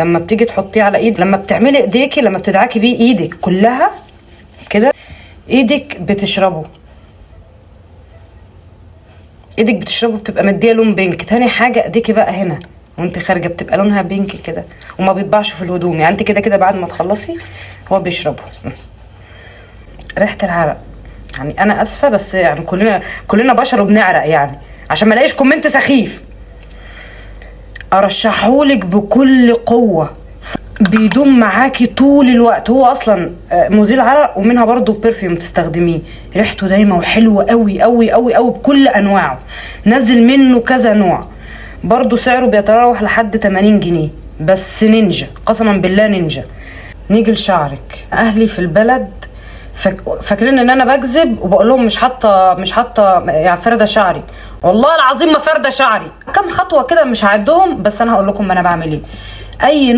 لما بتيجي تحطيه على ايد، لما بتعملي ايديكي، لما بتدعكي بيه ايدك كلها كده، ايدك بتشربه، ايدك بتشربه، بتبقى مديه لون بينك. تاني حاجه ايديكي بقى هنا وانت خارجه بتبقى لونها بينك كده، وما بيطبعش في الهدوم. يعني انت كده كده بعد ما تخلصي هو بيشربه. ريحه العرق، يعني انا اسفه بس يعني كلنا بشر وبنعرق، يعني عشان ما الاقيش كومنت سخيف. ارشحهولك بكل قوه، بيدوم معاكي طول الوقت. هو اصلا مزيل عرق، ومنها برضو برفيوم تستخدميه، ريحته دايما وحلوه قوي قوي قوي قوي بكل انواعه. نزل منه كذا نوع، برضو سعره بيتراوح لحد 80 جنيه بس. نينجا، قسما بالله نينجا. نيجي لشعرك. اهلي في البلد فاكرين ان انا بكذب وبقول لهم مش حاطه يعني فرده شعري. والله العظيم ما فرده شعري. كم خطوه كده مش هعدهم، بس انا هقول لكم انا بعمل ايه. اي